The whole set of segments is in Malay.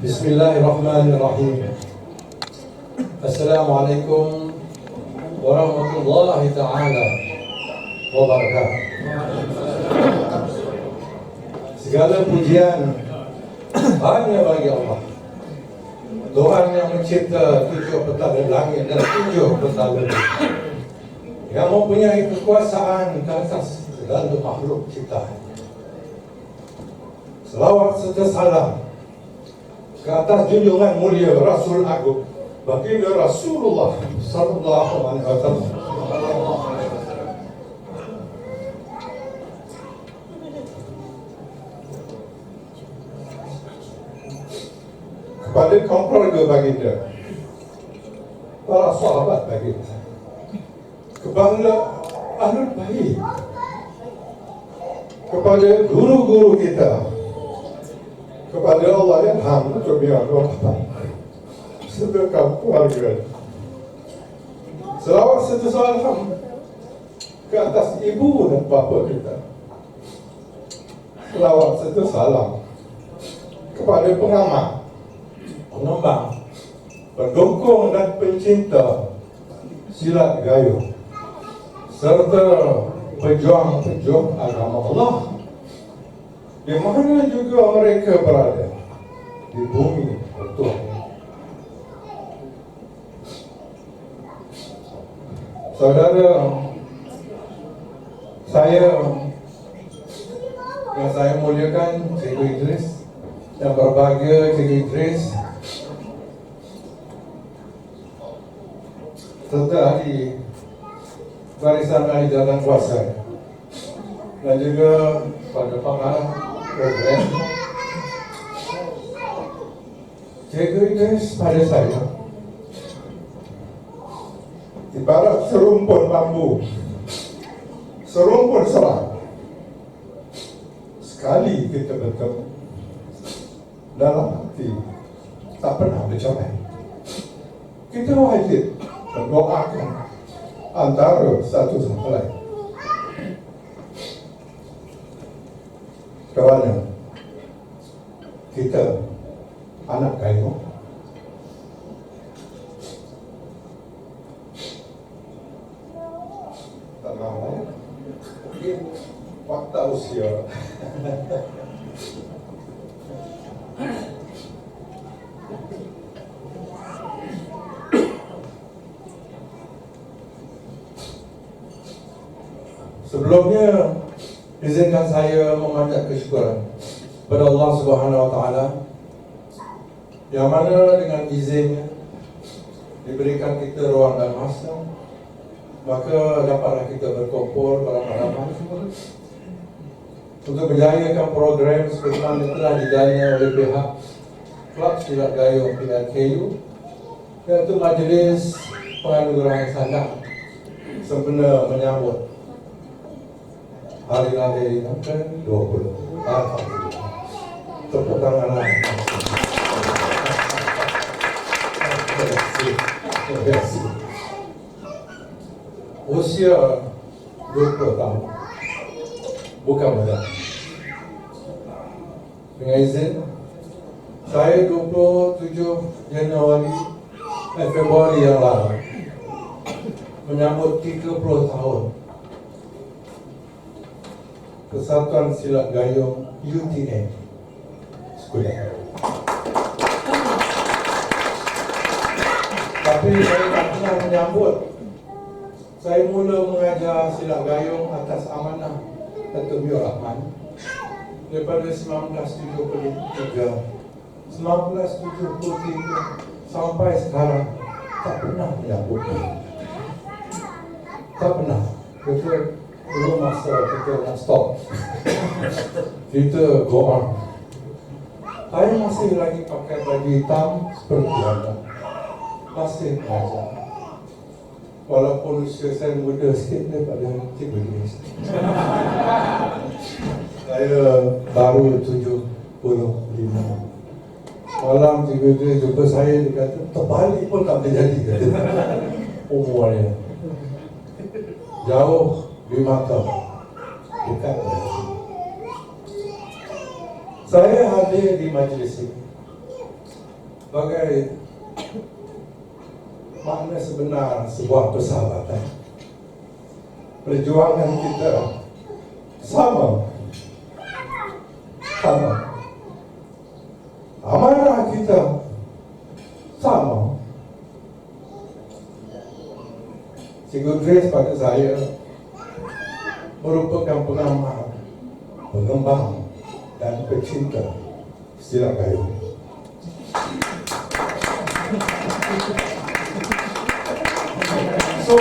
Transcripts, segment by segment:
Bismillahirrahmanirrahim. Assalamualaikum warahmatullahi ta'ala wabarakatuh. Segala pujian hanya bagi Allah, Tuhan yang mencipta 7 petala langit dan 7 petala bumi, yang mempunyai kekuasaan ke atas segala makhluk ciptaan. Selawat serta salam ke atas junjungan mulia Rasul Agung Baginda Rasulullah sallallahu alaihi wasallam. Kepada kaum keluarga baginda, para sahabat baginda, kepada ahlul bait, kepada guru-guru kita, kepada Allah yang hamd jami'an serta kaum keluarga. Selawat serta salam ke atas ibu dan bapa kita. Selawat serta salam kepada pengamal, pengembang, pendukung dan pencinta silat gayung serta pejuang-pejuang agama Allah, di mana juga mereka berada di bumi Tuhan. Saudara saya yang saya muliakan, Cikgu Idris, yang berbahagia Cikgu Idris, serta ahli barisan ahli jalan kuasa, dan juga pada pengarah program. Cikgu Idris pada saya ibarat serumpun bambu, serumpun serang. Sekali kita bertemu, dalam hati tak pernah bercerai. Kita wajib mendoakan antara satu sama lain, kerana kita anak gayung. Tak mahu mungkin fakta usia. Sebelumnya, izinkan saya memanjat kesyukuran kepada Allah Subhanahu Wa Taala, yang mana dengan izinnya diberikan kita ruang dan masa, maka dapatlah kita berkumpul pada malam hari untuk menjayakan program seperti mana telah didana oleh pihak Kelab Silat Gayung PLKU, iaitu Majlis Penganugerahan Sandang sempena menyambut Hari Raya yang ke-20. Alhamdulillah. Tepuk tanganlah. Terima kasih. Usia 20 tahun bukan muda. Dengan izin, saya 27 Januari Februari yang lalu menyambut 30 tahun Persatuan Silat Gayung UTM Sekolah. Tapi saya tak pernah menyambut. Saya mula mengajar silat gayung atas amanah Datuk Mior Rahman daripada 1973 sampai sekarang tak pernah menyambut. Tak pernah. Kita belum masa kita nak stop. Kita go on. Saya masih lagi pakai baju hitam seperti anda. Masih mengajar. Walaupun usia saya muda sikit daripada Cikgu Idris. Saya baru 75. Malam Cikgu Idris jumpa saya, dia kata terbalik pun tak boleh jadi, kata umurnya. Jauh di mata, dekat pada hati. Saya hadir di majlis ini sebagai makna sebenar sebuah persahabatan. Perjuangan kita sama. Amanah kita sama. Cikgu Grace pada saya merupakan pengamal, pengembang dan pecinta istilah kayu. So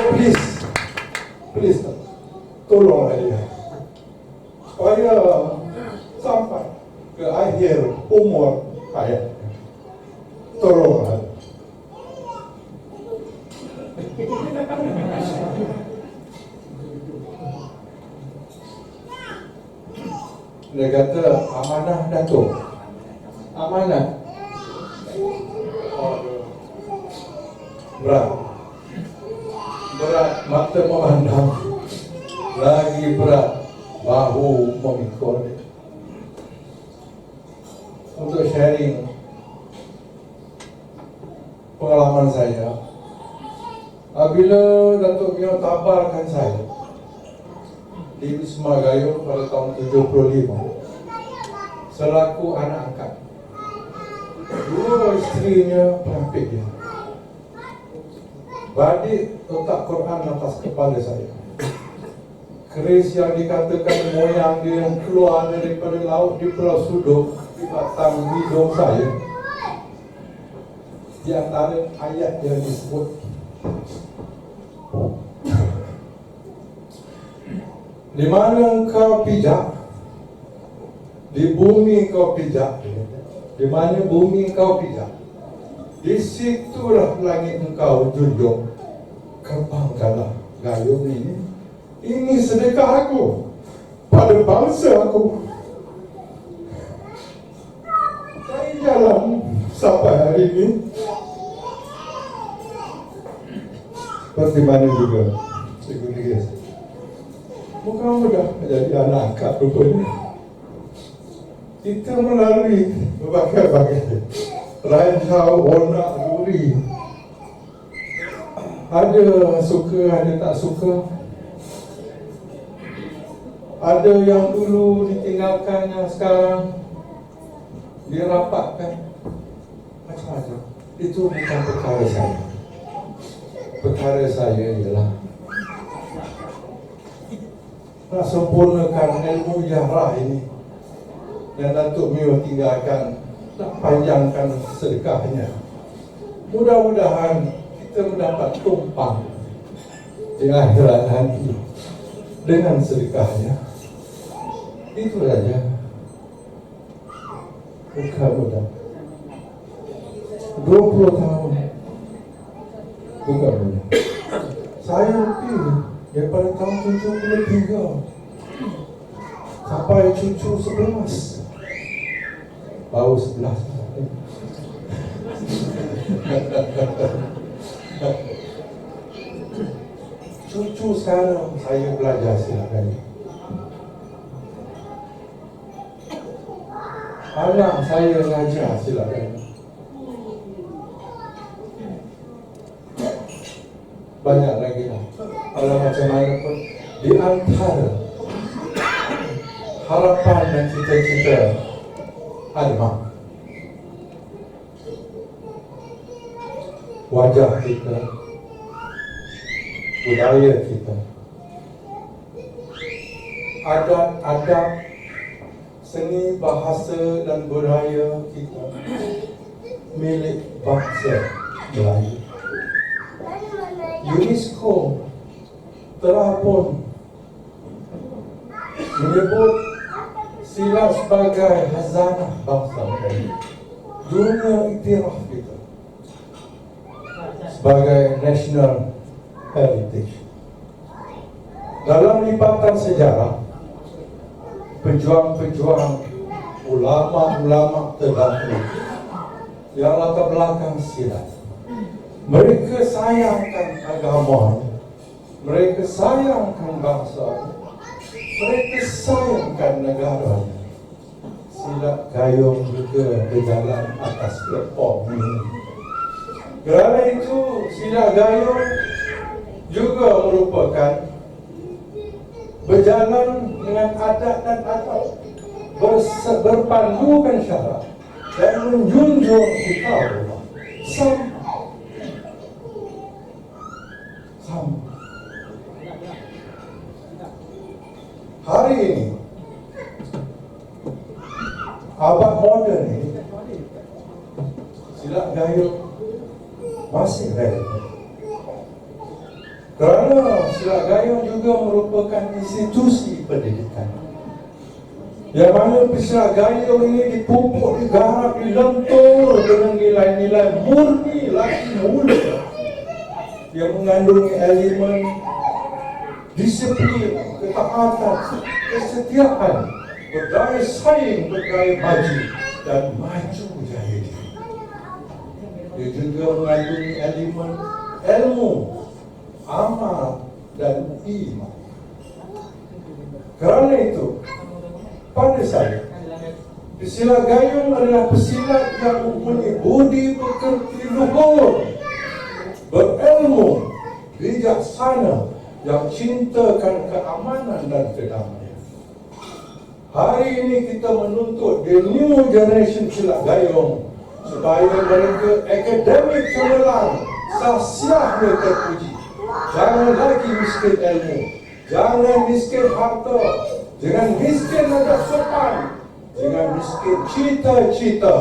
please, tolonglah dia supaya sampai ke akhir umur hayat. Tolonglah. Dia kata amanah Datuk. Amanah. Berat mata memandang, lagi berat bahu memikul. Untuk sharing pengalaman saya, apabila Datuk Mio tabarkan saya di Wisma Gayo pada tahun 75 selaku anak angkat, dua isterinya perampik dia. Badik letak Quran atas kepala saya. Keris yang dikatakan moyang dia yang keluar daripada laut di Pulau Sudo di batang hidung saya. Di antara ayat yang disebut, di mana engkau pijak, di bumi engkau pijak. Di mana bumi engkau pijak, di situlah langit engkau junjung. Kembangkanlah gayung ini. Ini sedekah aku pada bangsa aku. Saya jalan sampai hari ini. Seperti mana juga Cikgu Grace, bukan mudah menjadi anak angkat rupanya. Kita melalui berbagai-bagai rancau, onak, duri. Ada suka, ada tak suka. Ada yang dulu ditinggalkan, yang sekarang dirapatkan. Macam-macam. Itu bukan perkara saya. Perkara saya ialah nak sempurnakan ilmu jarah ini yang Datuk Mio tinggalkan, nak panjangkan sedekahnya. Mudah-mudahan kita mendapat tumpang di akhirat nanti dengan sedekahnya. Itu saja. Bukan mudah. 20 tahun bukan mudah. Saya lebih daripada tahun 73 sampai cucu 11, baru 11. Cucu sekarang saya belajar silakan. Anak saya ngajar silakan. Banyak lagi lah. Kalau macam mana pun, di antara harapan dan cita-cita Adma, wajah kita, budaya kita, adat-adat, seni, bahasa dan budaya kita milik bangsa Melayu. UNESCO telah pun menyebut silat sebagai khazanah bangsa Melayu. Dunia iktiraf kita sebagai national heritage. Dalam lipatan sejarah, pejuang-pejuang, ulama-ulama terdahulu yang latar belakang silat, mereka sayangkan agama, mereka sayangkan bangsa, mereka sayangkan negara. Silat gayung juga berjalan atas platform ini. Kerana itu sila gayung juga merupakan berjalan dengan adat dan adat, berpandukan syarat dan menjunjung kita sama. Hari ini abad moden ini sila gayung masih relevan. Kerana sila gayung juga merupakan institusi pendidikan, yang mana sila gayung ini dipupuk, digarap, dilentur dengan nilai-nilai murni lagi mulia yang mengandungi elemen disiplin, ketaatan, kesetiaan, berdaya saing, berdaya maju, dan maju jaya diri. Dia juga mengandungi elemen ilmu, amal, dan iman. Kerana itu, pada saya, sila gayung adalah pesilat yang mempunyai budi pekerti luhur, berilmu, bijaksana, yang cintakan keamanan dan kedamaian. Hari ini kita menuntut the new generation sila gayung supaya mereka akademik cemerlang, sahsiahnya terpuji. Jangan lagi miskin ilmu, jangan miskin harta, jangan miskin adab sopan, jangan miskin cita-cita,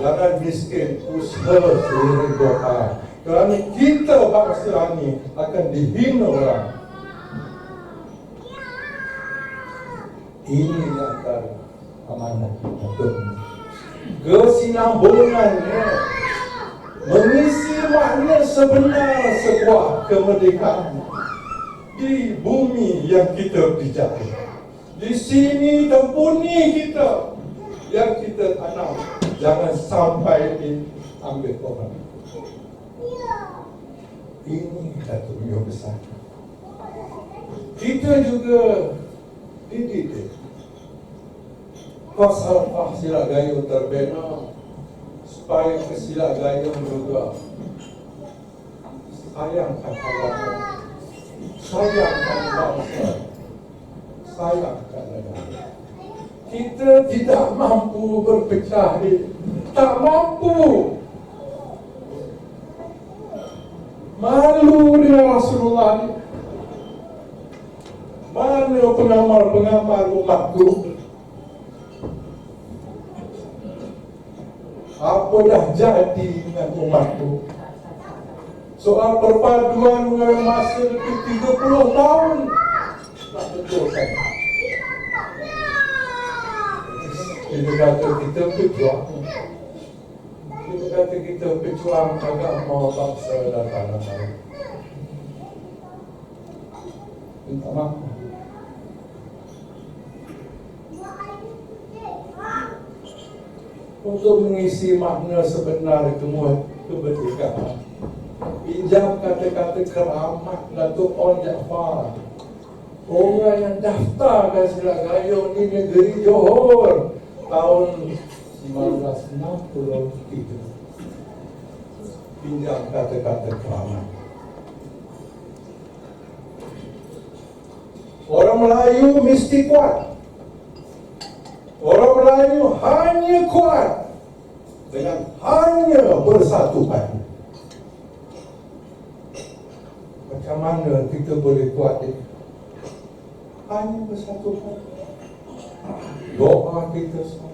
jangan miskin usaha seiring doa. Kerana kita bangsa ini akan dihina orang. Ini antara amanah untuk kesinambungannya mengisi makna sebenar sebuah kemerdekaan di bumi yang kita dijajah. Di sini tempuni kita yang kita tanam, jangan sampai diambil orang. Ini satu yang besar. Kita juga dididik falsafah sila gayung terbina supaya sila gayung juga sayangkan agama, sayangkan bangsa, sayangkan negara. Kita tidak mampu berpecah diri, tak mampu. Malu dengan Rasulullah ini. Mana pengamal-pengamal umatku? Apa dah jadi dengan umatku? Soal perpaduan dengan masa lebih 30 tahun. Tak betul kan? Kita kata kita berjuang. Kita kata kita berjuang agama, bangsa dan tanah air. Minta maaf. Untuk mengisi makna sebenar kemerdekaan, pinjam kata-kata keramat Datuk On Jaafar, orang yang daftarkan sila gayung di negeri Johor tahun 1963. Pinjam kata-kata keramat. Orang Melayu mesti kuat. Orang Melayu hanya kuat dengan hanya bersatukan. Macam mana kita boleh kuat ini? Hanya bersatukan. Doa kita sama,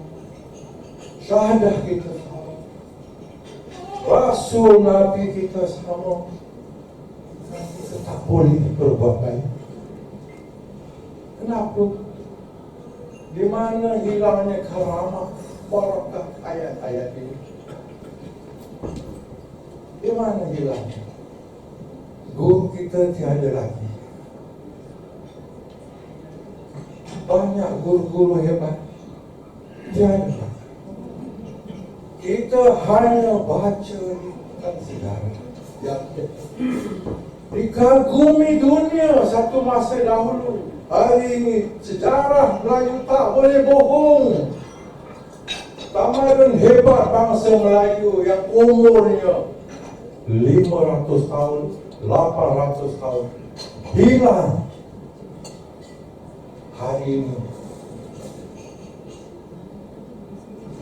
syahadah kita sama, Rasul Nabi kita sama. Kita tak boleh berbuat lain. Kenapa? Di mana hilangnya karamah barakah ayat-ayat ini? Di mana hilangnya? Guru kita tiada lagi. Banyak guru-guru hebat tiada lagi. Kita hanya baca tentang sejarah yang dikagumi dunia satu masa dahulu. Hari ini sejarah Melayu tak boleh bohong, tamadun hebat bangsa Melayu yang umurnya 500 tahun, 800 tahun hilang hari ini.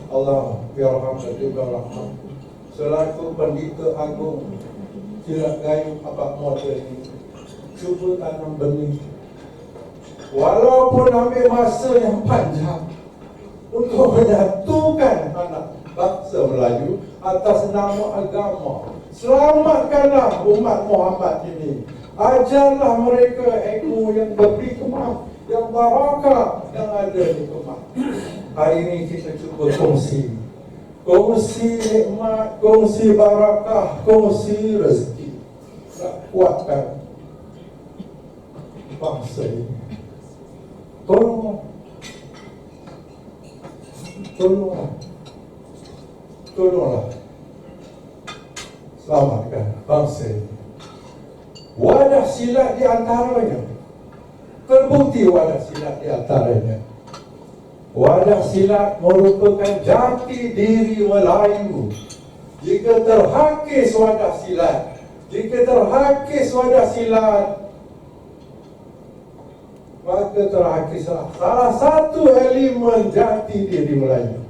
Allah yarham dan juga rahmat selaku pendeta agung Silap Gayung Abad Modern ini, cuba tanam benih walaupun ambil masa yang panjang untuk menyatukan anak bangsa Melayu atas nama agama. Selamatkanlah umat Muhammad ini. Ajarlah mereka ilmu yang berhikmah, yang barakah yang ada di Kemah. Hari ini kita cuba kongsi nikmat, kongsi barakah, kongsi rezeki. Nak kuatkan bangsa ini. Tolonglah selamatkan bangsa ini. Wadah silat di antaranya, terbukti wadah silat di antaranya. Wadah silat merupakan jati diri Melayu. Jika terhakis wadah silat, maka terhakislah salah satu elemen jati diri Melayu.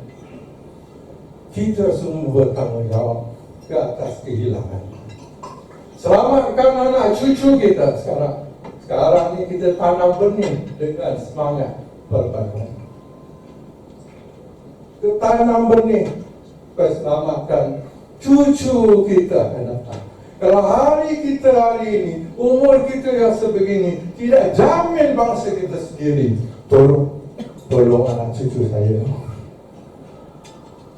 Kita semua bertanggungjawab ke atas kehilangan. Selamatkan anak cucu kita sekarang. Sekarang ni kita tanam benih dengan semangat berbangun. Kita tanam benih selamatkan cucu kita akan datang. Kalau hari kita hari ini, umur kita yang sebegini, tidak jamin bangsa kita sendiri. Tolong anak cucu saya,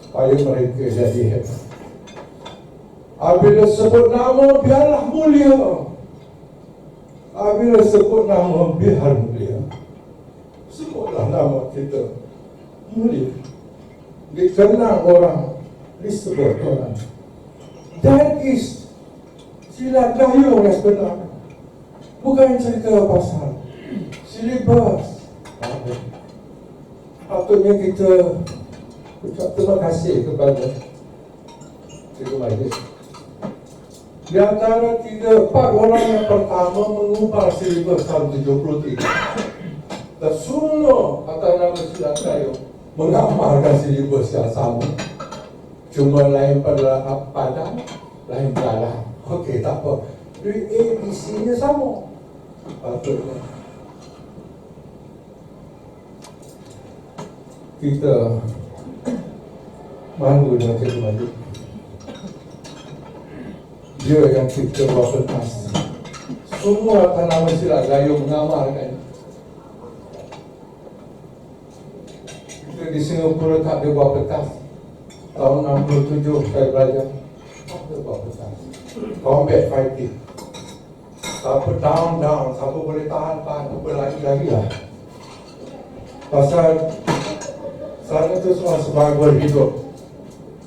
supaya mereka jadi hebat. Apabila sebut nama, biarlah mulia. Apabila sebut nama, biar mulia. Sebutlah nama kita mulia. Dikenal orang, disebut orang. That is Silap Gayung yang sebenar. Bukan cerita pasal silibus. Patutnya kita ucap terima kasih kepada Cikgu Majlis. Di antara 3-4 orang yang pertama mengubah silibus tahun 73. Dan semua atas nama Silap Gayung mengamalkan silibus yang sama. Cuma lain pada padang, lain jalan. Okey, tak apa. ABC-nya sama. Patutnya kita malu dengan Cikgu Majlis. Dia yang kita buat pentas. Semua atas nama Silap Gayung mengamalkan. Kita di Singapura tak ada buat pentas. Tahun 67 saya belajar. Tak ada buat pentas. Combat fighting. Siapa down, siapa boleh tahan, berlari-lari lah. Pasal sana tu semua survival hidup.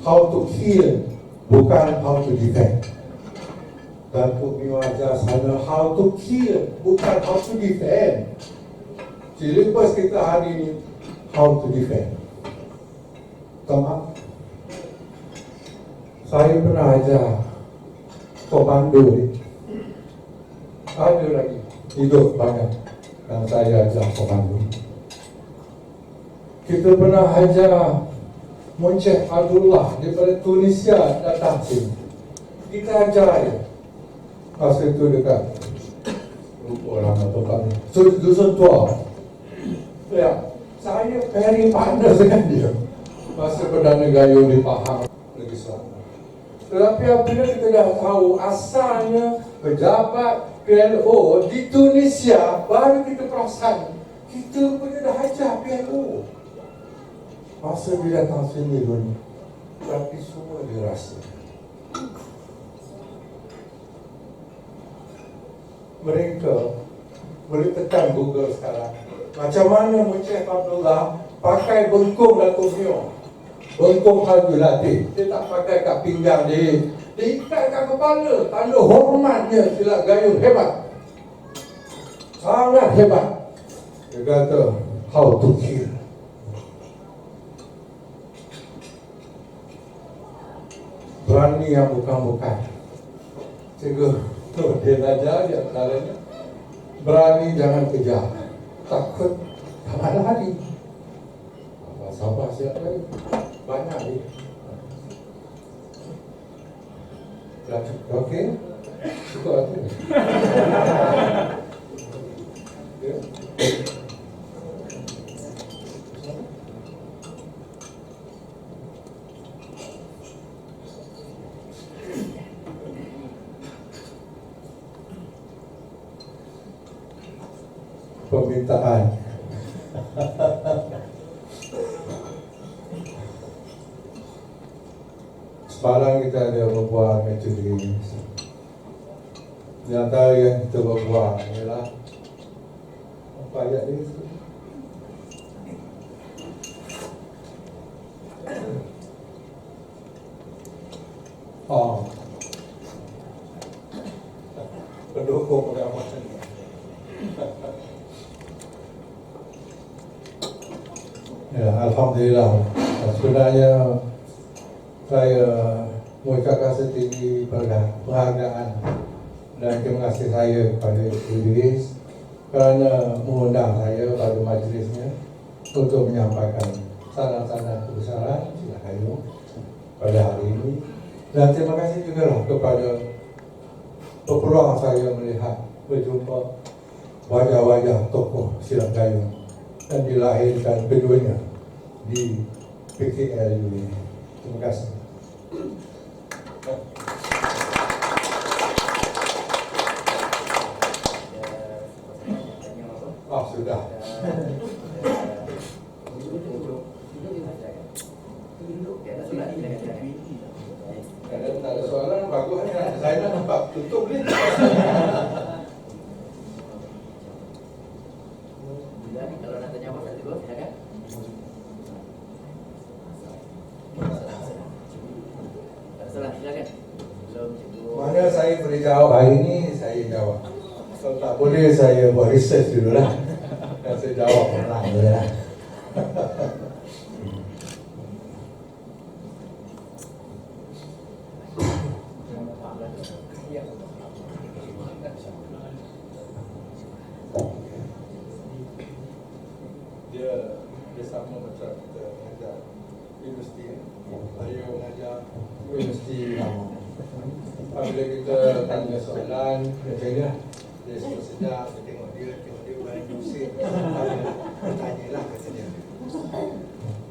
How to kill, bukan how to defend. Datuk Bima ajar sana how to kill, bukan how to defend. Silibus kita hari ini how to defend. Tamam. Saya pernah ajar komando ni. Ada lagi hidup banyak yang saya ajar komando. Kita pernah ajar Monceh Abdullah daripada Tunisia datang sini. Kita ajar dia. Masa itu dekat lupa nama tempatnya, Dusun Tua. Ya, saya very partner dengan dia. Masa Perdana Gayung di Pahang Negeri Selatan. Tetapi apabila kita dah tahu asalnya pejabat PLO di Tunisia, baru kita perasan kita punya dah ajar PLO. Masa dia datang sini dulu, tapi semua dia rasa. Mereka boleh tekan Google sekarang. Macam mana Monceh Abdullah pakai bengkung Datuk Mio, bengkung Haji Latif. Dia tak pakai kat pinggang dia, dia ikat kat kepala. Tanda hormatnya Silap Gayung hebat, sangat hebat. Dia kata how to kill. berani yang bukan-bukan. Cikgu dia ajar dia antaranya, berani jangan kejar, takut tak lari. Sabar siap lagi, banyak ni. Okey, cukup tu. Ya. Permintaan. Semalam kita ada berbual metode ini. Di antara yang kita berbual ialah apa ayat ini? Pendukung pengawasan. Ya, alhamdulillah. Sebenarnya saya mengucapkan setinggi penghargaan dan terima kasih saya kepada Idris kerana mengundang saya pada majlisnya untuk menyampaikan saran-saran kebesaran Sila Kayu pada hari ini. Dan terima kasih juga kepada peluang saya melihat berjumpa wajah-wajah tokoh Sila Kayu dan dilahirkan keduanya di PKLU ini. Terima kasih. Sudah. Kalau tak ada soalan, bagus hanya saya nak nampak tutup ni. Kalau nak tanya apa, silakan. Silakan. Mana saya boleh jawab hari ini, saya jawab. Kalau tak boleh, saya buat research dulu lah. Dan saya jawab orang je lah. Dia sama macam kita mengajar universiti. Saya mengajar universiti lama. Apabila kita tanya soalan, biasanya dia suka sedap, dia tengok dia berani pusing. Bertanyalah kata dia.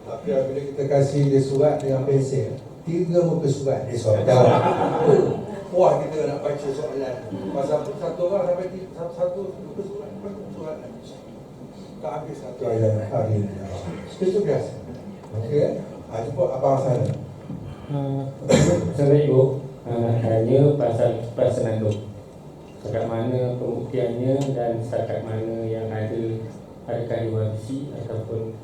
Tapi apabila kita kasih dia surat dengan pensel, 3 muka surat dia soal jawab. Wah, kita nak baca soalan. Pasal satu orang sampai satu muka surat, surat tak habis satu ayat hari ini. Itu biasa. Okey, jumpa abang sana. Assalamualaikum. Tanya pasal Senandung. Setakat mana pembuktiannya dan setakat mana yang ada, adakah diwarisi ataupun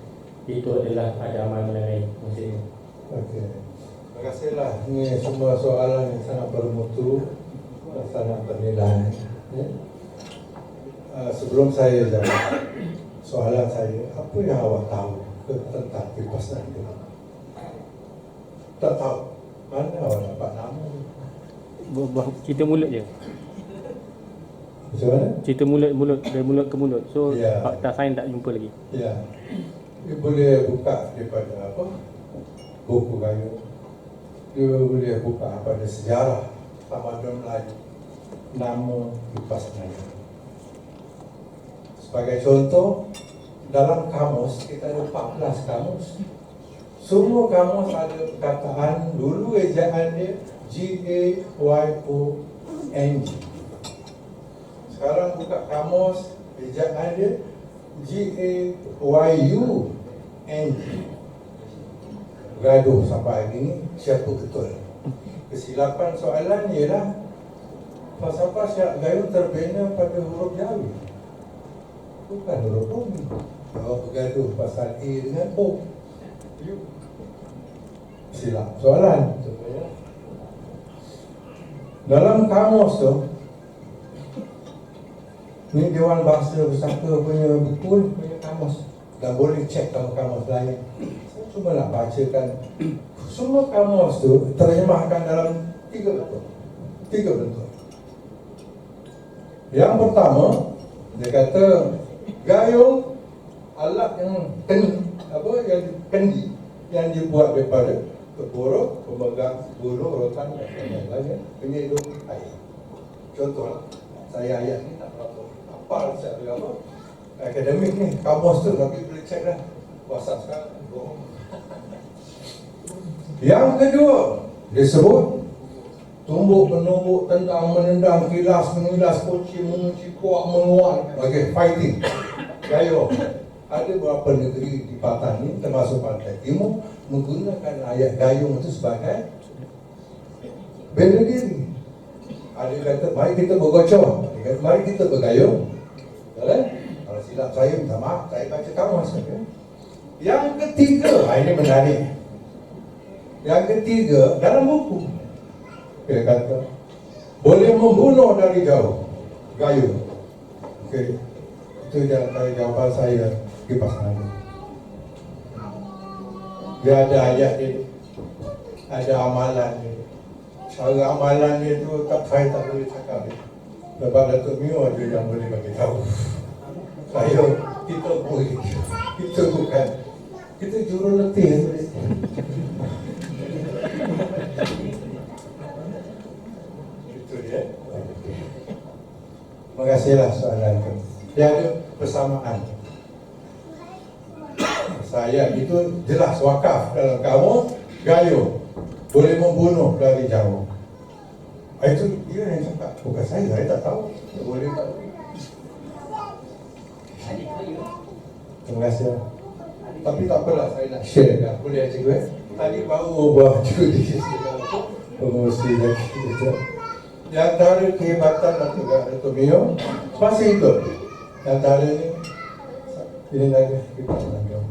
itu adalah ada amal lain maksudnya. Okey. Terima kasihlah. Ini semua soalan yang sangat bermutu, sangat bernilai. Ya. Sebelum saya jawab soalan saya, apa yang awak tahu tentang kipas Senandung? Tak tahu. Mana awak dapat nama? Cerita mulut je. Macam mana? Cerita mulut dari mulut ke mulut. So Ya. fakta sains tak jumpa lagi. Ya. Dia boleh buka daripada apa? Buku kayu. Dia boleh buka pada sejarah tamadun Melayu. Nama kipas Senandung. Sebagai contoh, dalam kamus kita ada 14 kamus. Semua kamus ada perkataan, dulu ejaan dia G-A-Y-O-N-G. Sekarang buka kamus, ejaan dia G-A-Y-U-N-G. Gaduh sampai hari ini, siapa betul? Kesilapan soalan ialah falsafah Syiah Gayung terbina pada huruf Jawi, bukan huruf Romi. Kalau bergaduh pasal A dengan O, silap soalan. Dalam kamus tu, ni Dewan Bahasa Pusaka punya buku, punya kamus, dan boleh cek kamus-kamus lain. Saya cuma nak bacakan Semua kamus tu terjemahkan dalam tiga bentuk. Yang pertama, dia kata gayung alat yang kendi yang dibuat daripada keburu, pemegang bulu, rotan dan lain-lain penyedut air. Contohlah, saya ayat ni tak berapa hafal secara apa akademik ni, kamus tu tapi boleh cek dah. WhatsApp sekarang bohong. Yang kedua, disebut tumbuk menumbuk, tendang menendang, kilas mengilas, kunci mengunci, kuak menguat, bagi fighting. Gayung. Ada beberapa negeri di Patan ni, termasuk Pantai Timur, menggunakan ayat gayung itu sebagai bela diri. Ada kata, mari kita bergocor. Ada kata, mari kita bergayung. Betul? Kalau silap saya, minta maaf, saya baca kamus. Yang ketiga, ini menarik. Yang ketiga, dalam buku dia kata boleh membunuh dari jauh, gayung. Okey, itu jawapan saya di pasangan. Dia ada ayat dia, ada amalan dia. Cara amalan dia tu saya tak boleh cakap dia. Sebab Datuk Mio aja yang boleh bagi tahu. Kita bukan. Kita jurulatih. Itu dia. Terima kasihlah soalan itu. Dia ada persamaan. Saya itu jelas wakaf dalam kamus, gayung boleh membunuh dari jauh. Itu dia yang cakap, bukan saya tak tahu. Boleh tak boleh. Terima kasih. Tapi tak apalah, saya nak share dah. Boleh cikgu Tadi baru buat cikgu di sini pengurusi lagi. Di antara kehebatan Datuk Mio masih hidup. Di antara ini lagi kita menanggung.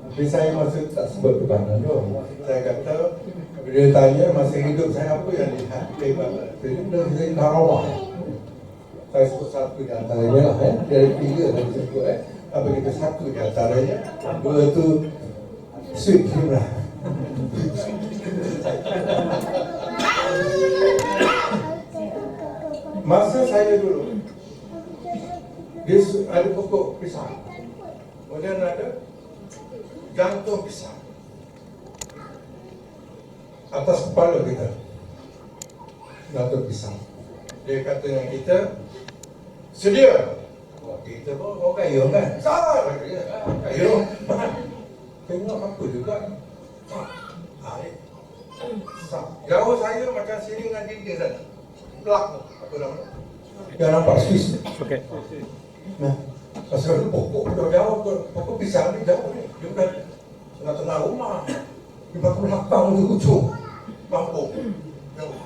Tapi saya masih tak sebut kebanan tu. Saya kata bila dia tanya masih hidup saya apa yang lihat kehebatan. Dia dari Karawang. Saya sebut satu di antaranya lah. Dari tiga saya sebut apa kita satu di antaranya. Dua tu sweet him lah. Masa saya dulu dia ada pokok pisang, kemudian ada gantung pisang atas kepala kita, gantung pisang. Dia kata dengan kita, sedia. Kita pun kau gayung kan? Salah dia, gayung. Tengok apa juga. Jauh saya macam sini dengan dinding sana. Pelak apa nama? Dia nampak Swiss. Okey. Nah, pasal pokok jauh, pokok pisang ni jauh ni. Dia bukan tengah-tengah rumah. Di belakang tu ujung kampung. Jauh.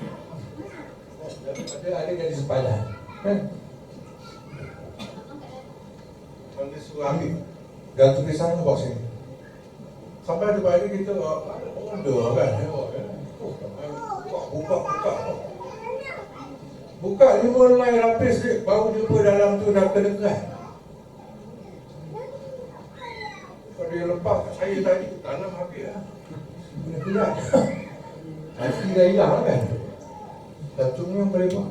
Ada yang di sepadan. Kan? Dia suruh ambil gantung pisang bawa sini. Sampai di bawah kita ada kan. Buka ni mulai lapis dia, baru jumpa dalam tu dah kedekat. Kalau dia lepas saya tadi tanam habis lah. Kena keluar. Hati dah hilang kan. Datuk ni yang boleh buat.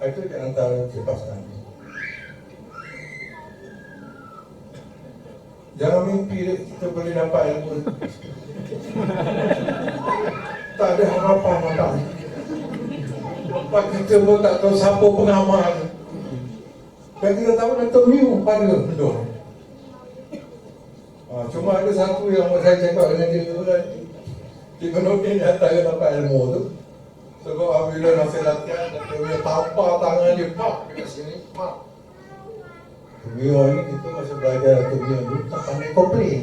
Itu di antara kipasan. Jangan mimpi kita boleh dapat ilmu. Tak ada harapan apa. Lepas kita pun tak tahu siapa pengamal. Dan kita tahu Datuk Mio pada betul. Cuma ada satu yang saya cakap dengan dia, Cikgu Nordin antara dapat ilmu tu. Sebab apabila masa latihan, Datuk Mio tampar tangan dia, pak dekat sini, pak. Mio ni kita masa belajar Datuk Mio dulu tak pandai komplain.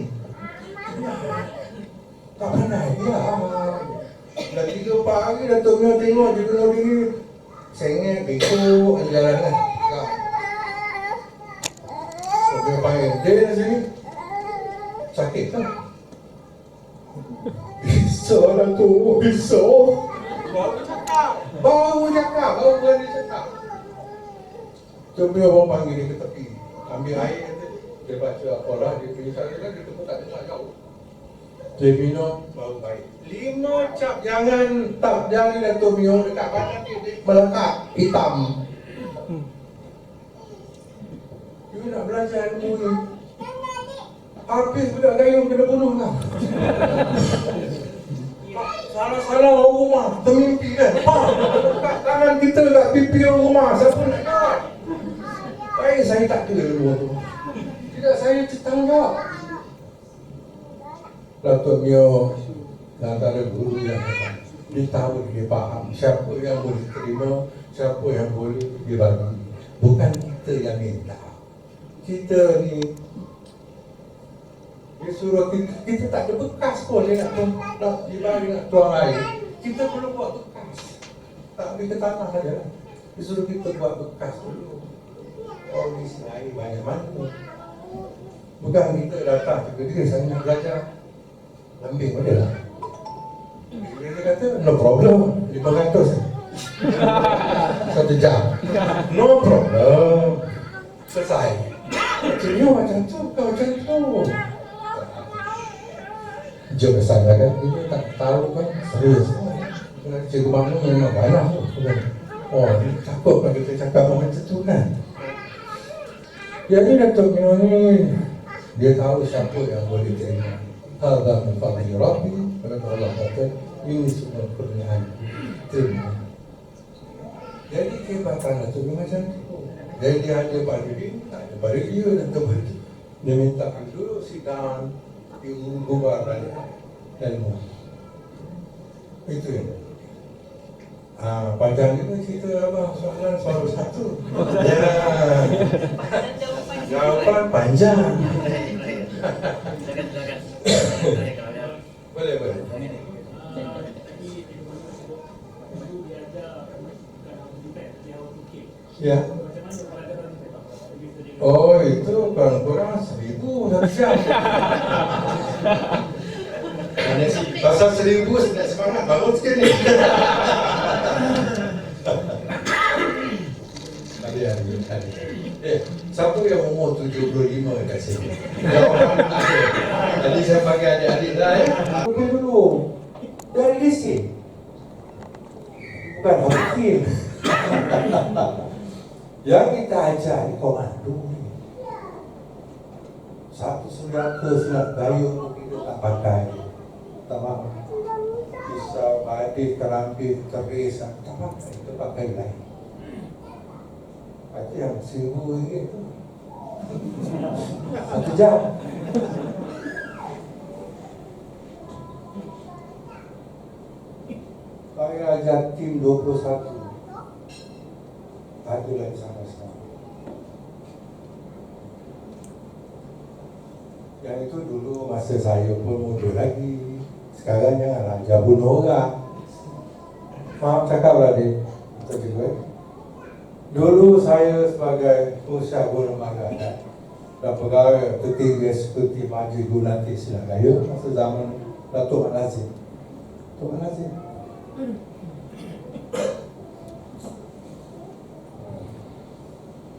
Tak pandai, ya. Dah 3-4 hari Datuk Mio tengok Cikgu Nordin ni sengit, bengkok, jalan kan. So dia panggil, dia di sini sakit kan? Bisa Datuk, bisa. Baru berani cakap. Cikgu Mio orang panggil dia ke tepi, ambil air, dia baca apalah, dia pergi sana kan, kita pun tak dengar jauh. Dia minum baru baik. 5 cap jangan tak jari Dato' Mio dekat badan dia melekat hitam. You nak belajar ilmu ni, habis budak gayung kena bunuh lah. Salah-salah orang rumah, termimpi kan? Kat tangan kita kat pipi orang rumah, siapa nak jawab? Baik saya tak kira dulu tu. Tidak, saya bertanggungjawab. Dato' Mio antara guru yang hebat. Dia tahu, dia faham siapa yang boleh terima, siapa yang boleh dibagi. Bukan kita yang minta. Kita ni, dia suruh kita tak ada bekas pun dia nak dibagi, nak tuang air. Kita perlu buat bekas. Tak ambil ke tanah saja lah. Dia suruh kita buat bekas dulu. Oh, ni air banyak mana. Bukan kita datang tiba-tiba saya nak belajar lambing pada lah. Dia kata no problem, 500 1 jam. No problem. Selesai. Macamnya macam tu, kau macam tu. Jom kesana kan, kita tak tahu kan, serius. Cikgu bangun memang banyak tu. Oh, takut kalau kita cakap macam tu kan. Jadi Dato' Mio ni, dia tahu siapa yang boleh terima. Hadza min fadli Rabbi, kata Allah kata, ini semua kurniaan terima. Jadi kehebatan Dato' Mio macam tu. Jadi dia ada pada dia, tak ada pada dia dan teman. Dia minta dulu sidang, diubah balik ilmu. Itu ya. Panjang juga cerita abang, soalan soal satu. Ya. Jawapan panjang. Boleh. Ya. Oh, itu kurang 1,000 satu jam. Pasal 1,000 sedap semangat baru sikit ni. Siapa yang umur 75 kat sini? Jawapan tak ada. Tadi saya bagi adik-adik dah ya. Bukan dulu. Dari lesen. Bukan wakil. Yang kita ajar ni komando ni. Satu senjata senjata gayung kita tak pakai. Tak mahu. Pisau, badik, keramik, keris, tak pakai. Kita pakai lain. Itu yang RM1,000 tu. 1 jam. Saya ajar tim 21. Ada lagi sama-sama. Yang itu dulu masa saya pun muda lagi. Sekarang janganlah ajar bunuh orang. Faham cakap Radik? Betul juga. Dulu saya sebagai pengusaha lembaga dan pegawai tertinggi seperti Majlis Gulati Silat Gaya masa zaman Dato' Mat Nazim. Dato' Mat Nazim.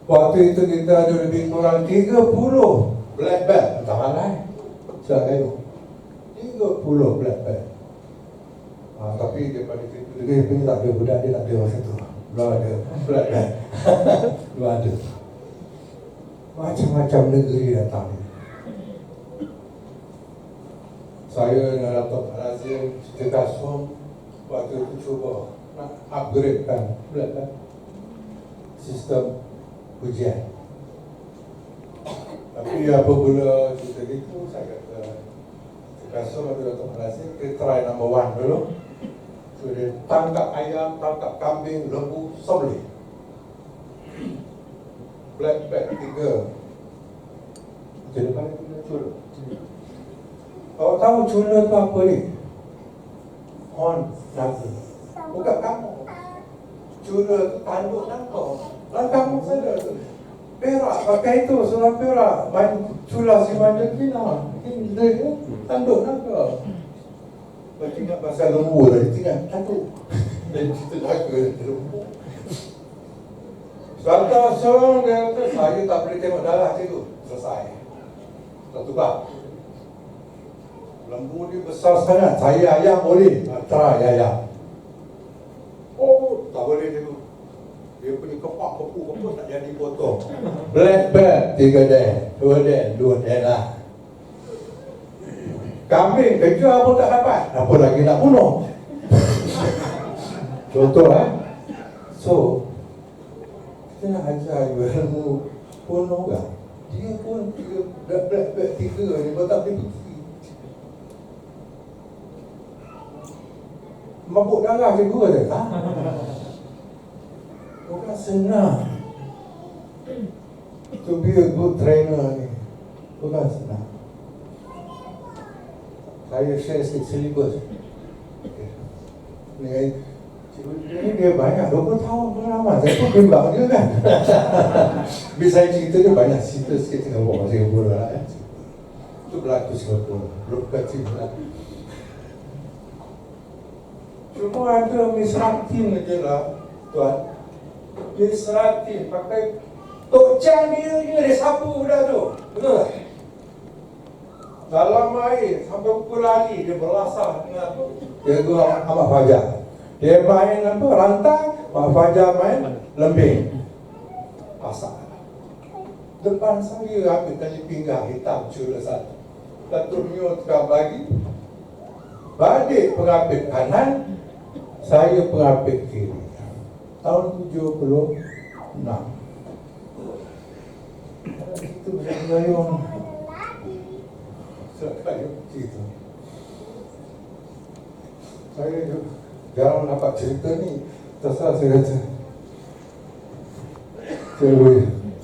Waktu itu kita ada lebih kurang 30 black belt tangan lain. Silat Gaya. 30 black belt. Tapi daripada itu dia tak ada budak, dia tak ada masa tu. Belum ada black belt. Belum ada. Macam-macam negeri datang. Saya dengan Dato' Mat Nazim Siti Kasum waktu itu cuba nak upgradekan black belt sistem ujian. Tapi apabila kita gitu, saya kata Siti Kasum atau Dato' Mat Nazim, kita try number 1 dulu. So dia tangkap ayam, tangkap kambing, lembu, sembelih. Black belt 3. Jadi depan itu dia cula. Kau tahu cula tu apa ni? On naga. Bukan kamu. Cula tu tanduk naga. Dalam kamu saja tu. Perak pakai itu, surah perak. Main cula si manja kina. Dia tanduk naga. Lepas ingat pasal lembu tadi, tinggal tanduk. Dan cerita naga lembu. Suatu seorang dia kata, saya tak boleh tengok darah cikgu. Selesai. Satu bab. Lembu dia besar sangat. Saya ayam boleh. Try ayam. Oh, tak boleh dia tu. Dia punya kepak-kepu tak jadi potong. Black bear, 3 den, 2 den lah. Kambing kejar pun tak dapat. Apa lagi nak bunuh? Contoh So, kita nak ajar ilmu pun orang. Dia pun black bear 3 ni pun tak boleh pergi. Mabuk darah cikgu kata, bukan senang. To be a good trainer ni bukan senang. Saya share sikit syllabus. Ni dia banyak 20 tahun pengalaman. Saya pun bimbang dia kan. Bila saya cerita dia banyak cerita sikit Singapura lah. Itu berlaku Singapura. Belum kecil lah. Cuma ada Miss Ratin je lah, tuan. Miss Ratin pakai Tok Chan dia sapu dah tu. Betul tak? Dalam air sampai pukul lagi dia berlasah dengan dia gua Ahmad Fajar. Dia main apa? Rantang, Ahmad Fajar main lembing. Pasak. Depan saya ambil tali pinggang hitam cula satu. Datuk Mio tukar bagi. Balik pengapit kanan, saya pengapit kiri. Tahun 76. Itu bergayung. Sekali cerita. Saya jarang dapat cerita ni. Terserah saya kata. Saya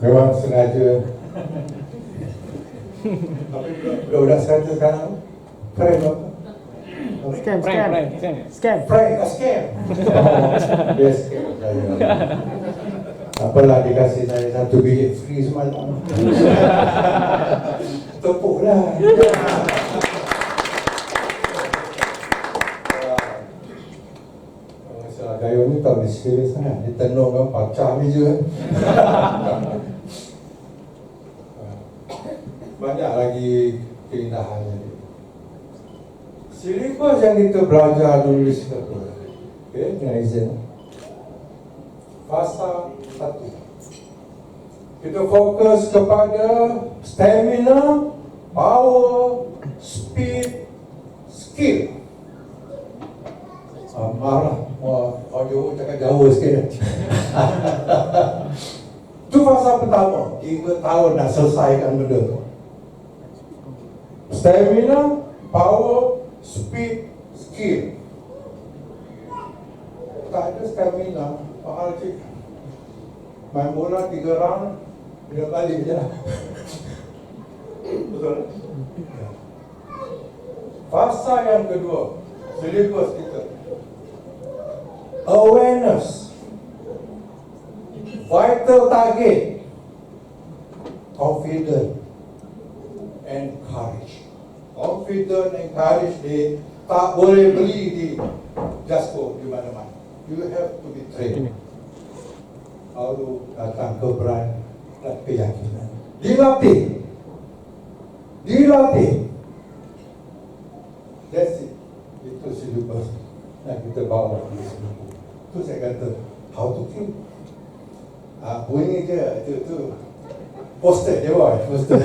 memang sengaja. Tapi budak-budak saya sekarang keren apa? Scam. Frank, scam. Dia scam saya. Apalah dikasih saya 1 bilik free semalam. Tepuklah. Masalah gayung ni tak boleh serius sangat. Dia tenung kan pacah meja. Banyak lagi keindahannya. Silibus yang kita belajar dulu di Singapura. Okay, dengan izin. Fasa 1. Kita fokus kepada stamina, power, speed, skill. Marah. Audio cakap jauh sikit. Itu fasa pertama. 3 tahun dah selesaikan benda tu. Stamina, power, speed, skill. Tak ada stamina, mahal cik. Main bola 3 round, dia balik je lah. Betul? Fasa yang kedua, silibus kita. Awareness, vital target, confident and courage. Confident and courage ni tak boleh beli di Jasco di mana-mana. You have to be trained. Lalu datang keberanian dan keyakinan. Dilatih. That's it. Itu silibus yang kita bawa di sini. Itu saya kata how to kill. Bunyi je itu poster je boy, poster.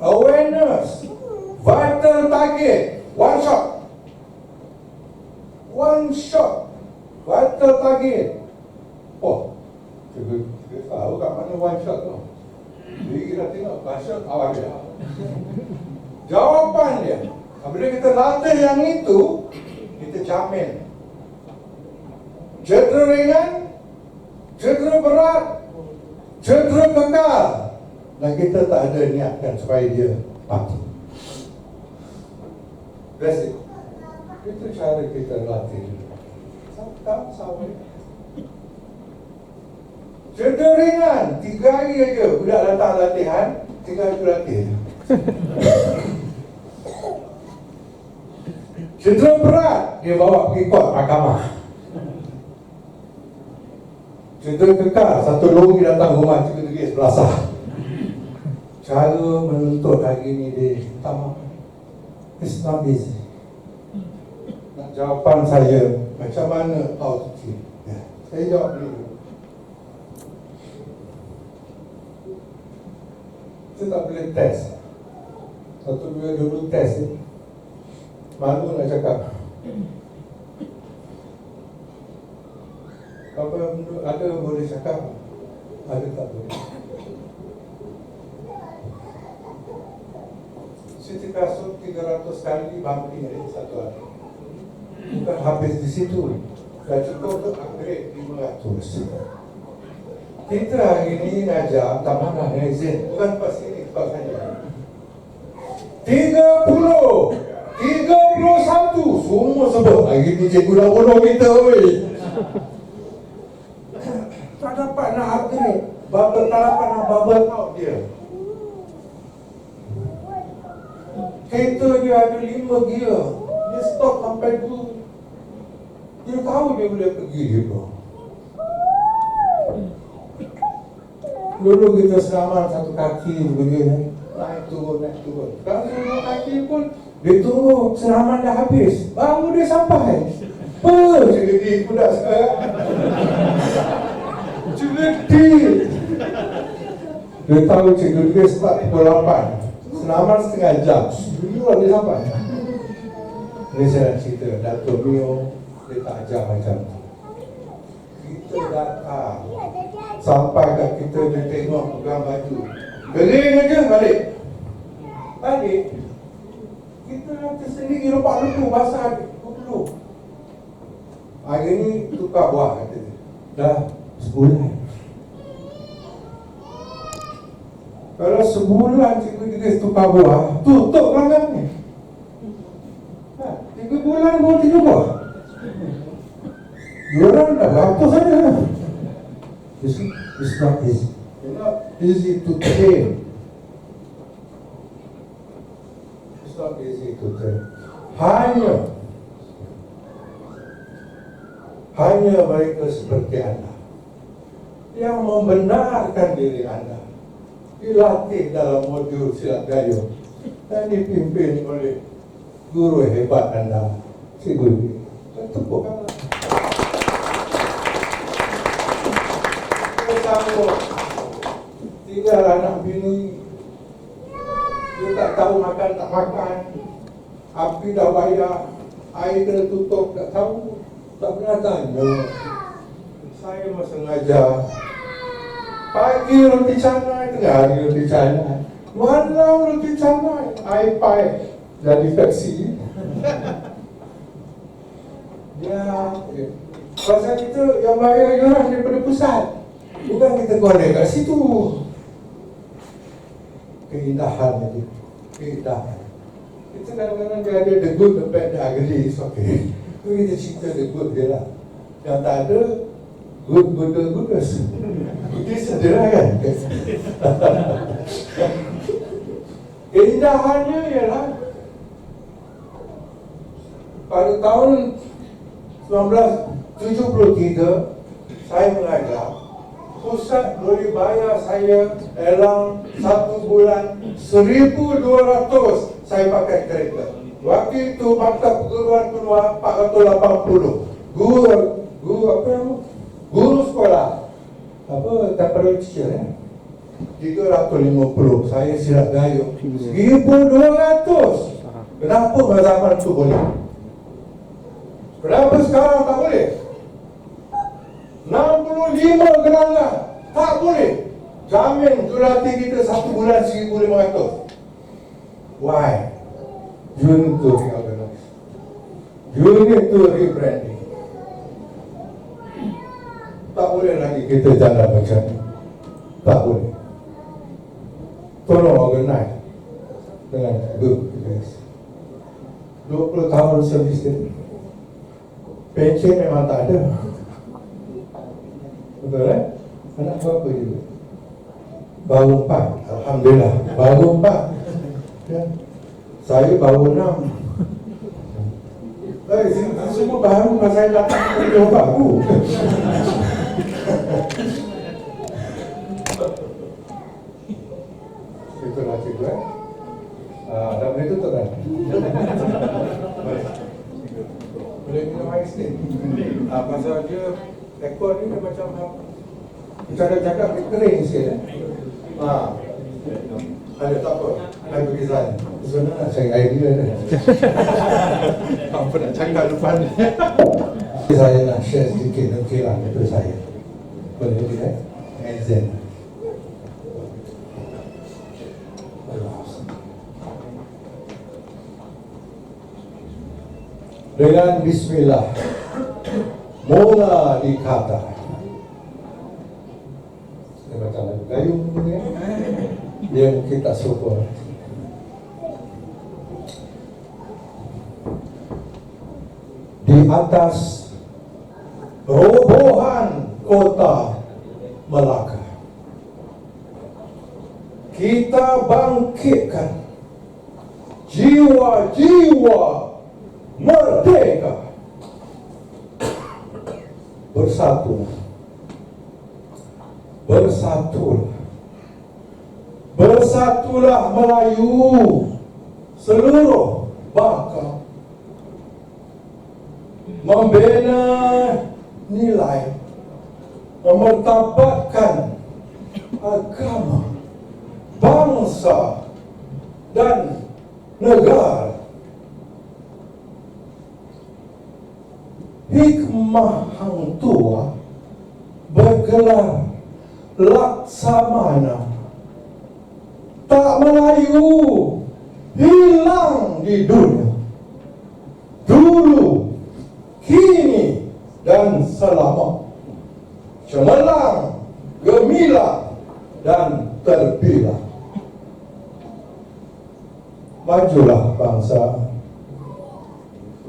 Awareness, vital target, one shot, vital target. Oh, kita tahu kat mana one shot tu. Jadi kita tengok one shot awal dia. Jawapan dia. Bila kita latih yang itu, kita jamin. Cedera ringan, cedera berat, cedera kekal. Dan kita tak ada niatkan supaya dia mati. That's it. Itu cara kita latih. Sama. Cedera ringan, 3 hari aja. Budak datang latihan, 3 hari latih. Cedera berat, dia bawa pergi kuat mahkamah. Cedera kekal, satu lori datang rumah, 3 belasah. Cara menuntut hari ni dia tamam. It's not easy. Nak jawapan saya macam mana how to treat? Ya, saya jawab dulu. Kita tak boleh test. Satu bila dulu test ni, malu nak cakap. Apa ada boleh cakap, ada tak boleh. Siti kasut 300 kali bumping satu hari. Bukan habis di situ, dah cukup untuk upgrade 500. Kita hari ini ngajar tambahan izin, bukan pas ini, pas saja. 30, 31, semua sebut. Hari ini cikgu dah bunuh kita, weh. Tak dapat nak upgrade, tak dapat nak bubble out dia. Kereta dia ada 5 gear, dia stop sampai dulu. Dia tahu dia boleh pergi gitu. Dulu kita selamat satu kaki begini, naik turun. Kalau dua kaki pun dia tunggu selamat dah habis, baru dia sampai. Jadi budak sekarang. Jadi dia tahu cikgu dia start pukul 8. Selamat setengah jam, dulu dia sampai. Ini saya nak cerita, Dato' Mio dia tak ajar macam tu. Kita datang sampai kat kita, dia tengok pegang baju, kering aja balik. Kita nanti sendiri lepak lepu basah dulu. Hari ni tukar buah kata dia. Dah sebulan. Kalau sebulan cikgu dia tukar buah, tutup pelanggan ni. 3 bulan baru 3 buah. Diorang dah berapa saja. It's not easy. It's not easy to train. It's not easy to train. Hanya mereka seperti anda yang membenarkan diri anda dilatih dalam modul silat gayo dan dipimpin oleh guru hebat anda, Cikgu. Tepukkanlah. Saya sanggup tinggal anak bini, dia tak tahu makan tak makan, api dah bayar, air kena tutup, tak tahu, tak pernah tanya. Saya masa ngajar, pagi roti canai, tengah hari roti canai, malam roti canai, air pai jadi versi. Pasal kita yang bayar iuran daripada pusat, bukan kita keluar kat situ. Keindahan tadi, keindahan. Kita kadang-kadang dia ada the good, the bad, the ugly, it's okay. Itu kita cerita the good dia lah. Yang tak ada good, itu sederhana kan? Keindahannya ialah pada tahun 1973 saya mengajar. Pusat boleh bayar saya dalam 1 bulan 1,200 saya pakai kereta. Waktu itu maktab perguruan kedua 480. Guru sekolah temporary teacher 350. Saya silat gayo 1,200. Kenapa zaman itu boleh? Kenapa sekarang tak boleh? 65 gerangan tak boleh. Jamin jualati kita 1 bulan 1,500. Why? You need to reorganize. You need to rebranding. Tak boleh lagi kita jalan macam ni. Tak boleh. Tolong organize dengan good guys. 20 tahun servis ni, pension memang tak ada. Betul Anak berapa juga? Baru 4. Alhamdulillah, baru 4. Ya. Saya baru 6. Semua baru pas saya datang ke rumah baru. Itulah cikgu. Dah boleh tutup kan? ni. Pasal dia ekor ni dia macam cakap-cakap kering sikit. Ada tak apa. Saya pergi sana. Sebenarnya nak cari idea dah. Apa nak cakap depan ni. Saya nak share sedikit nukilan daripada saya. Boleh tidak? Zen. Dengan bismillah mula dikata. Saya baca lagu gayung ni. Dia mungkin tak serupa. Di atas robohan kota Melaka, kita bangkitkan jiwa-jiwa merdeka. Bersatu, bersatulah, bersatulah Melayu seluruh bangsa, membina nilai, memertabatkan agama, bangsa dan negara. Hikmah Hang Tua bergelar Laksamana. Tak Melayu hilang di dunia, dulu, kini dan selama, cemerlang, gemilang dan terbilang. Majulah bangsa,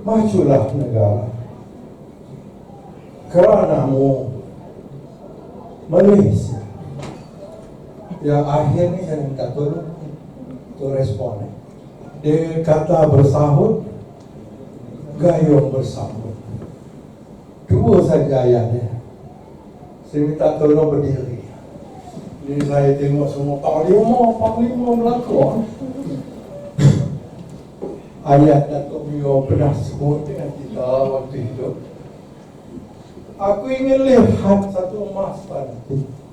majulah negara, keranamu Malaysia. Yang akhir ni saya minta tolong untuk respon. Dia kata bersahut, gayung bersambut. Dua saja ayatnya. Saya minta tolong berdiri. Jadi saya tengok semua Panglima melakon. Ayat Datuk Mio pernah sebut dengan kita waktu hidup. Aku ingin lihat satu masa nanti.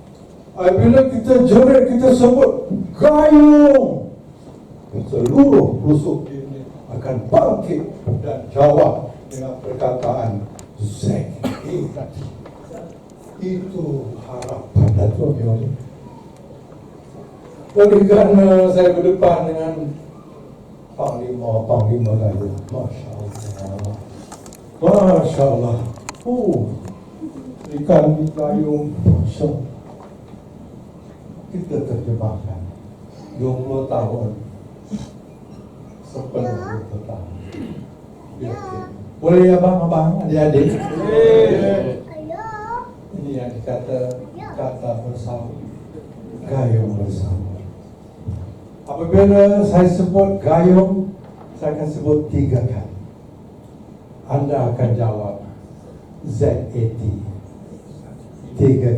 Bila kita jerit, kita sebut gayung, seluruh rusuk ini akan bangkit dan jawab dengan perkataan ZKI. Itu harapan Datuk Mio. Oleh kerana saya berdepan dengan Panglima lain. Masya Allah, Masya Allah. Ikan di gayung, Masya Allah. Kita terjemahkan 20 tahun sepenuh 20 tahun. Boleh abang-abang, adik-adik? Ini yang dikata kata bersama, gayung bersama. Apabila saya sebut gayung, saya akan sebut 3 kali. Anda akan jawab ZAT 3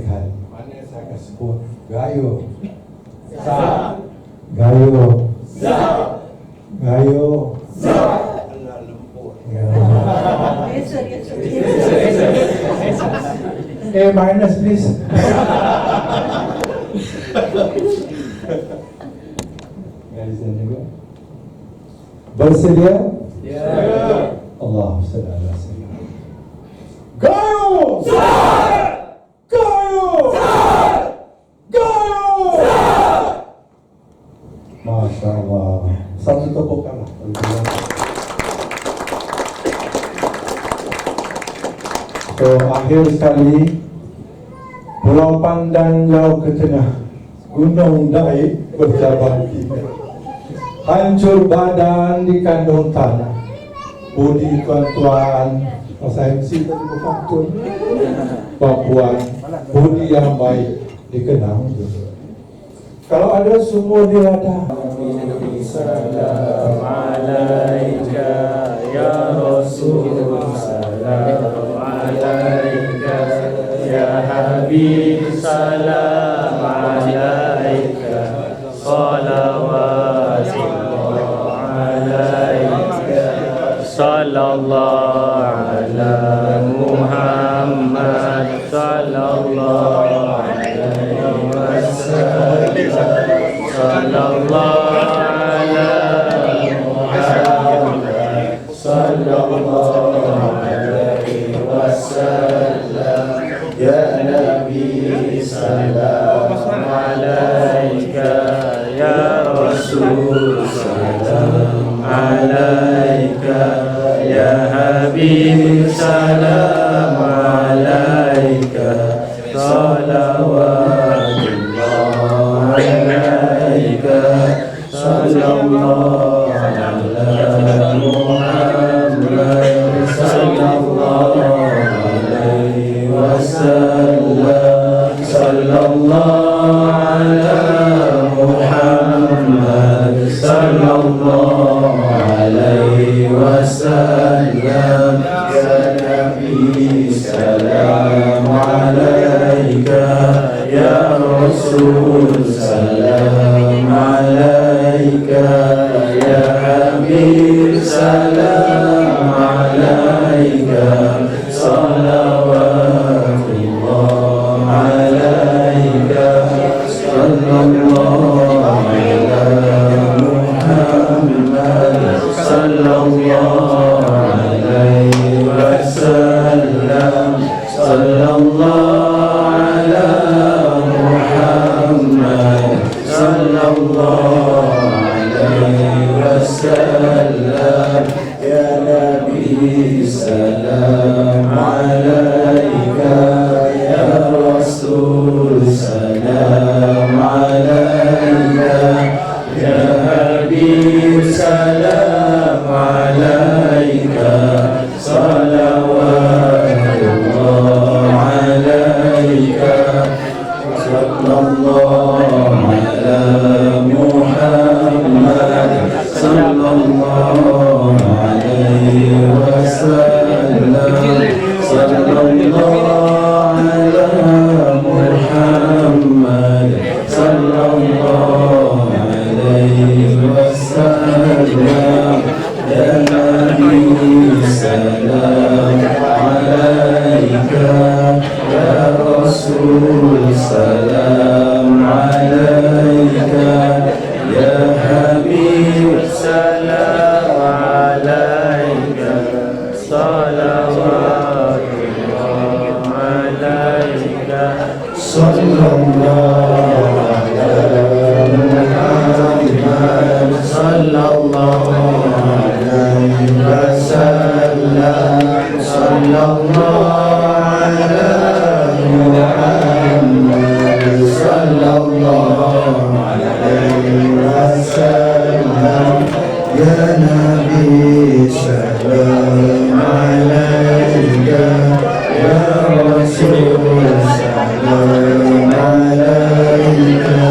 kali. Mana saya akan sebut gayung, Zat, gayung, Zat, gayung, Zat. Allah lembut. Minus please. Bersedia? Ya. Allah SWT. Gayung! Zat! Gayung! Zat! Gayung! Zat! Masya Allah. Satu tepukanlah. So, akhir sekali, Pulau Pandan jauh ke tengah, Gunung Dai bercabang 3. Hancur badan di kandung tanah, budi tuan-tuan, masa MC tadi berpantun, Papuan, budi yang baik dikenang. Kalau ada semua dia ada. Salam alaika ya Rasul, salam alaika ya Habib, salam alaika, salawatullah alaika, sallallahu alaihi salam alaika ya Rasul, salam alaika ya Habib, salam alaika, salawatullah alaika, sallallahu ala Muhammad, sallallahu alaihi wasallam, sallallahu ala Muhammad, sallallahu alaihi wasallam. Ya Nabi salam alaika, ya Rasul salam alaika, ya Habib salam alaika, salawatullah alaika, sallallahu ala Muhammad, sallallahu alaihi wasallam, sallallahu ala Muhammad, sallallahu alaihi wasallam. Ya Nabi salam alaika, ya Rasul salam alaika, ya Habib salam alaika, salawatullah alaika, sallallahu ala Muhammad, sallallahu alaihi wasallam, sallallahu ala Muhammad, sallallahu alaihi wasallam. Ya Nabi salam alaika, ya Rasul salam alaika, ya Habib salam alaika, salawatullah alaika, sallallahu ala Muhammad, sallallahu alaihi wasallam, sallallahu ala Muhammad, sallallahu alaihi wasallam. Ya Nabi salam alaika, ya Rasul salam alaika,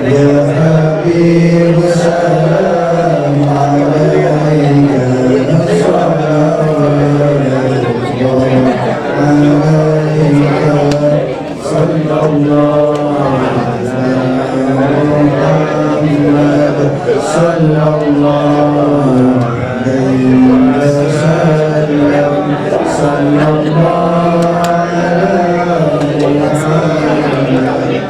ya Habib salam alaika, sallallahu ala Muhammad, sallallahu alaihi wasallam, sallallahu ala Muhammad,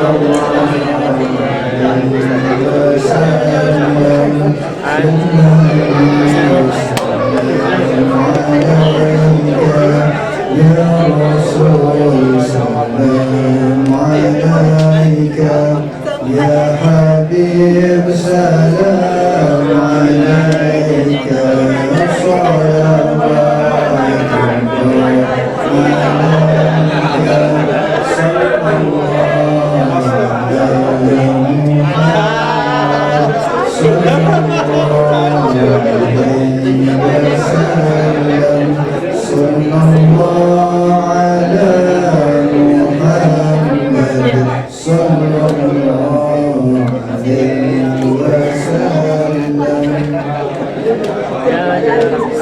sallallahu alaihi wasallam. Ya Rasul salam alaika, ya Habib salam alaika,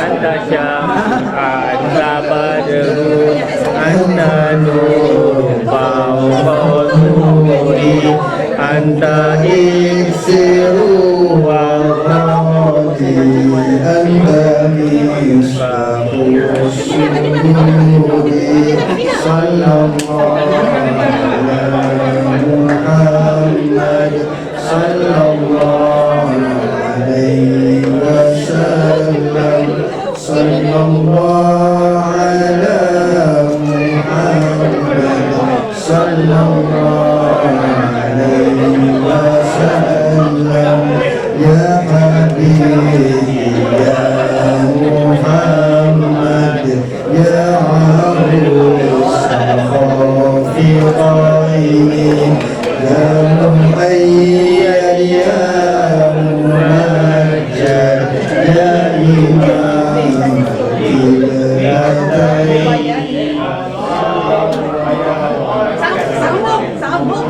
Anta syafa'an sabadahu, Anta nur fawqa nuri, Anta iksiru wa rahmati, Anta misbahu syuri, sallallahu ala Muhammad, sallallahu alaihi wasallam, sallallahu ala Muhammad, sallallahu Sambung.